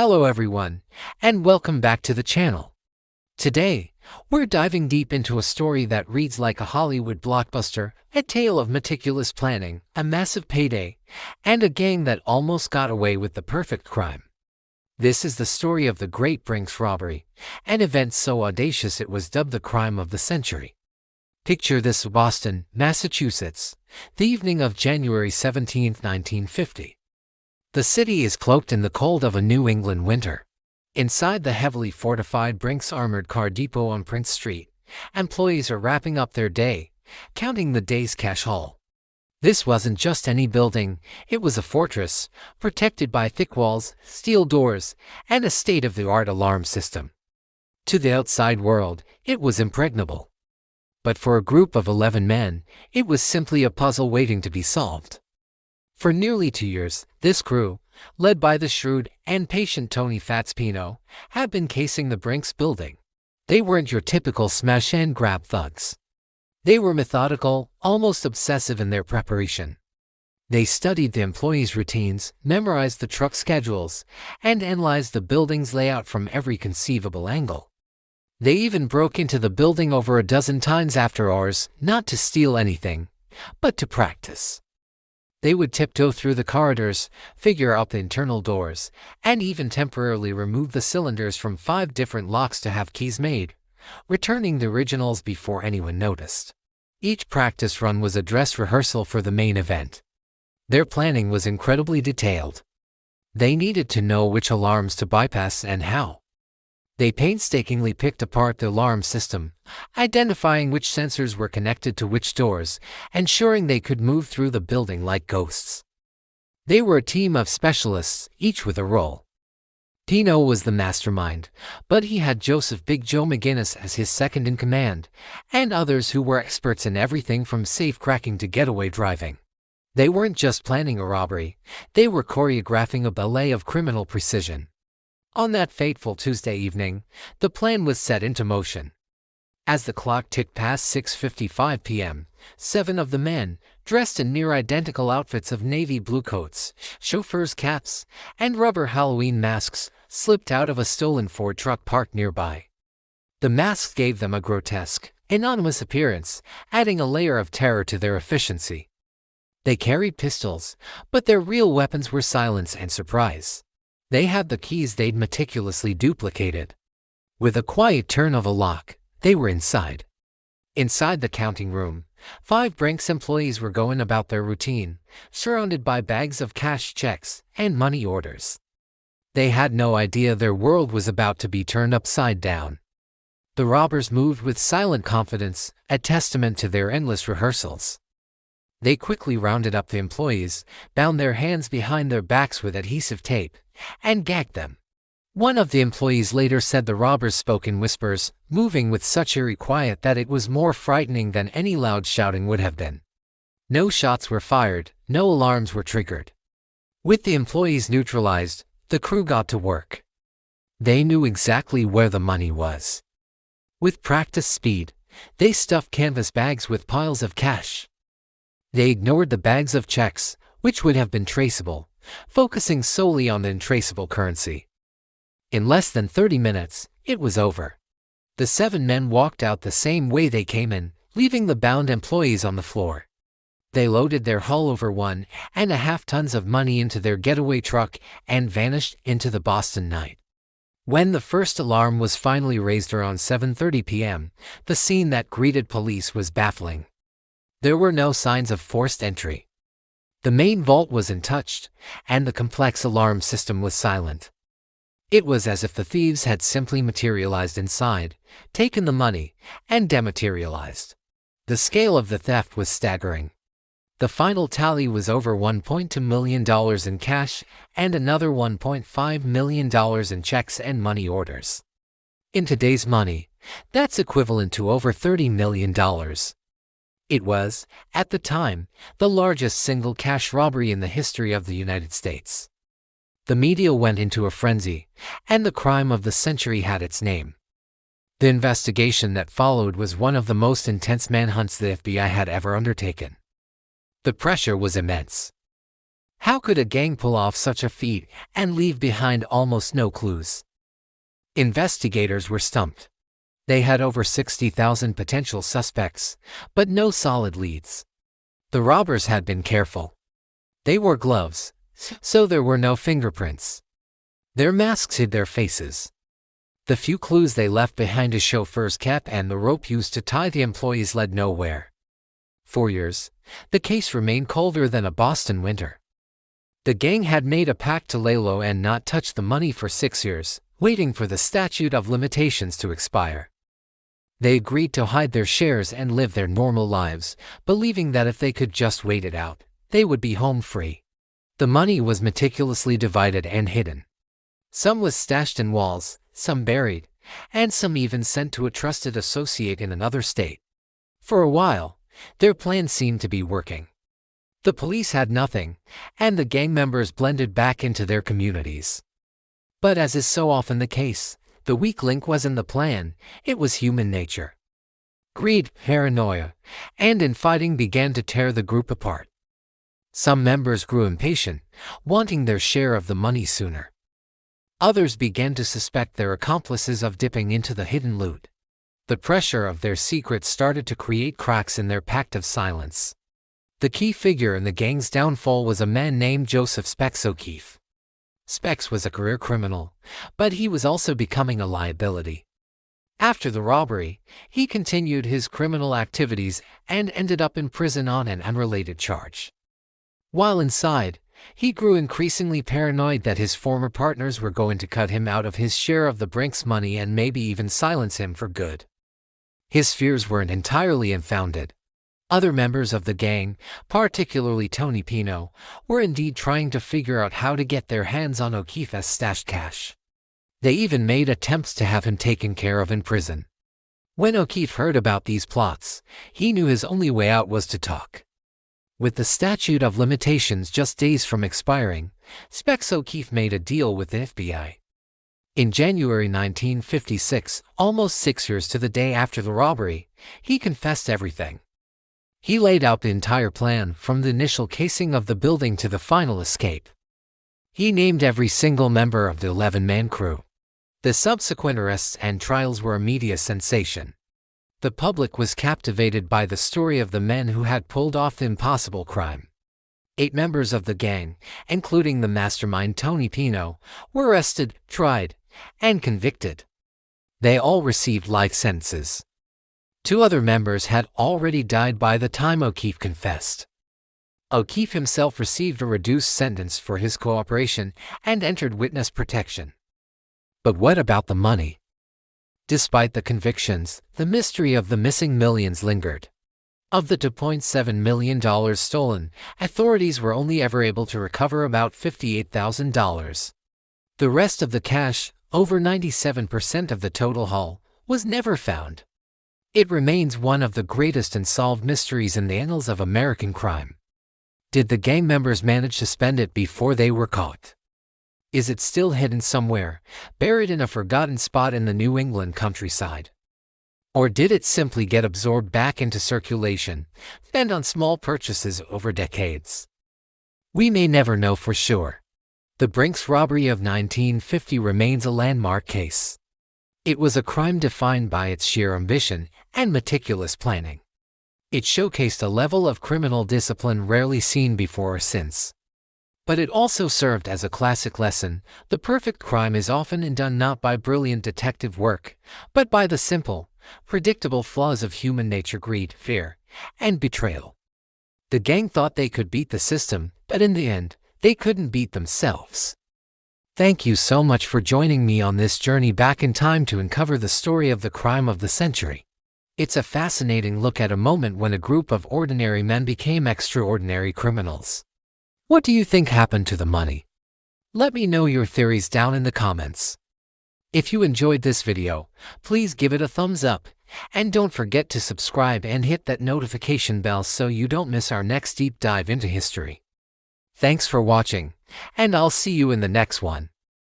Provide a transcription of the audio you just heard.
Hello everyone, and welcome back to the channel. Today, we're diving deep into a story that reads like a Hollywood blockbuster, a tale of meticulous planning, a massive payday, and a gang that almost got away with the perfect crime. This is the story of the Great Brinks Robbery, an event so audacious it was dubbed the crime of the century. Picture this: Boston, Massachusetts, the evening of January 17, 1950. The city is cloaked in the cold of a New England winter. Inside the heavily fortified Brinks Armored Car Depot on Prince Street, employees are wrapping up their day, counting the day's cash haul. This wasn't just any building, it was a fortress, protected by thick walls, steel doors, and a state-of-the-art alarm system. To the outside world, it was impregnable. But for a group of 11 men, it was simply a puzzle waiting to be solved. For nearly 2 years, this crew, led by the shrewd and patient Tony Fatspino, had been casing the Brinks building. They weren't your typical smash-and-grab thugs. They were methodical, almost obsessive in their preparation. They studied the employees' routines, memorized the truck schedules, and analyzed the building's layout from every conceivable angle. They even broke into the building over a dozen times after hours, not to steal anything, but to practice. They would tiptoe through the corridors, figure out the internal doors, and even temporarily remove the cylinders from 5 different locks to have keys made, returning the originals before anyone noticed. Each practice run was a dress rehearsal for the main event. Their planning was incredibly detailed. They needed to know which alarms to bypass and how. They painstakingly picked apart the alarm system, identifying which sensors were connected to which doors, ensuring they could move through the building like ghosts. They were a team of specialists, each with a role. Tino was the mastermind, but he had Joseph Big Joe McGinnis as his second-in-command, and others who were experts in everything from safe-cracking to getaway driving. They weren't just planning a robbery, they were choreographing a ballet of criminal precision. On that fateful Tuesday evening, the plan was set into motion. As the clock ticked past 6:55 p.m., 7 of the men, dressed in near-identical outfits of navy blue coats, chauffeurs' caps, and rubber Halloween masks, slipped out of a stolen Ford truck parked nearby. The masks gave them a grotesque, anonymous appearance, adding a layer of terror to their efficiency. They carried pistols, but their real weapons were silence and surprise. They had the keys they'd meticulously duplicated. With a quiet turn of a lock, they were inside. Inside the counting room, 5 Brinks employees were going about their routine, surrounded by bags of cash checks and money orders. They had no idea their world was about to be turned upside down. The robbers moved with silent confidence, a testament to their endless rehearsals. They quickly rounded up the employees, bound their hands behind their backs with adhesive tape, and gagged them. One of the employees later said the robbers spoke in whispers, moving with such eerie quiet that it was more frightening than any loud shouting would have been. No shots were fired, no alarms were triggered. With the employees neutralized, the crew got to work. They knew exactly where the money was. With practiced speed, they stuffed canvas bags with piles of cash. They ignored the bags of checks, which would have been traceable, focusing solely on the untraceable currency. In less than 30 minutes, it was over. The 7 men walked out the same way they came in, leaving the bound employees on the floor. They loaded their haul over 1.5 tons of money into their getaway truck and vanished into the Boston night. When the first alarm was finally raised around 7:30 p.m., the scene that greeted police was baffling. There were no signs of forced entry. The main vault was untouched, and the complex alarm system was silent. It was as if the thieves had simply materialized inside, taken the money, and dematerialized. The scale of the theft was staggering. The final tally was over $1.2 million in cash and another $1.5 million in checks and money orders. In today's money, that's equivalent to over $30 million. It was, at the time, the largest single cash robbery in the history of the United States. The media went into a frenzy, and the crime of the century had its name. The investigation that followed was one of the most intense manhunts the FBI had ever undertaken. The pressure was immense. How could a gang pull off such a feat and leave behind almost no clues? Investigators were stumped. They had over 60,000 potential suspects, but no solid leads. The robbers had been careful. They wore gloves, so there were no fingerprints. Their masks hid their faces. The few clues they left behind, a chauffeur's cap and the rope used to tie the employees, led nowhere. For years, the case remained colder than a Boston winter. The gang had made a pact to lay low and not touch the money for 6 years, waiting for the statute of limitations to expire. They agreed to hide their shares and live their normal lives, believing that if they could just wait it out, they would be home free. The money was meticulously divided and hidden. Some was stashed in walls, some buried, and some even sent to a trusted associate in another state. For a while, their plan seemed to be working. The police had nothing, and the gang members blended back into their communities. But as is so often the case, the weak link wasn't the plan, it was human nature. Greed, paranoia, and infighting began to tear the group apart. Some members grew impatient, wanting their share of the money sooner. Others began to suspect their accomplices of dipping into the hidden loot. The pressure of their secrets started to create cracks in their pact of silence. The key figure in the gang's downfall was a man named Joseph Specs O'Keefe. Specs was a career criminal, but he was also becoming a liability. After the robbery, he continued his criminal activities and ended up in prison on an unrelated charge. While inside, he grew increasingly paranoid that his former partners were going to cut him out of his share of the Brinks money and maybe even silence him for good. His fears weren't entirely unfounded. Other members of the gang, particularly Tony Pino, were indeed trying to figure out how to get their hands on O'Keefe's stashed cash. They even made attempts to have him taken care of in prison. When O'Keefe heard about these plots, he knew his only way out was to talk. With the statute of limitations just days from expiring, Specs O'Keefe made a deal with the FBI. In January 1956, almost 6 years to the day after the robbery, he confessed everything. He laid out the entire plan, from the initial casing of the building to the final escape. He named every single member of the 11-man crew. The subsequent arrests and trials were a media sensation. The public was captivated by the story of the men who had pulled off the impossible crime. 8 members of the gang, including the mastermind Tony Pino, were arrested, tried, and convicted. They all received life sentences. 2 other members had already died by the time O'Keefe confessed. O'Keefe himself received a reduced sentence for his cooperation and entered witness protection. But what about the money? Despite the convictions, the mystery of the missing millions lingered. Of the $2.7 million stolen, authorities were only ever able to recover about $58,000. The rest of the cash, over 97% of the total haul, was never found. It remains one of the greatest unsolved mysteries in the annals of American crime. Did the gang members manage to spend it before they were caught? Is it still hidden somewhere, buried in a forgotten spot in the New England countryside? Or did it simply get absorbed back into circulation, spent on small purchases over decades? We may never know for sure. The Brinks robbery of 1950 remains a landmark case. It was a crime defined by its sheer ambition and meticulous planning. It showcased a level of criminal discipline rarely seen before or since. But it also served as a classic lesson: the perfect crime is often undone not by brilliant detective work, but by the simple, predictable flaws of human nature: greed, fear, and betrayal. The gang thought they could beat the system, but in the end, they couldn't beat themselves. Thank you so much for joining me on this journey back in time to uncover the story of the crime of the century. It's a fascinating look at a moment when a group of ordinary men became extraordinary criminals. What do you think happened to the money? Let me know your theories down in the comments. If you enjoyed this video, please give it a thumbs up, and don't forget to subscribe and hit that notification bell so you don't miss our next deep dive into history. Thanks for watching, and I'll see you in the next one.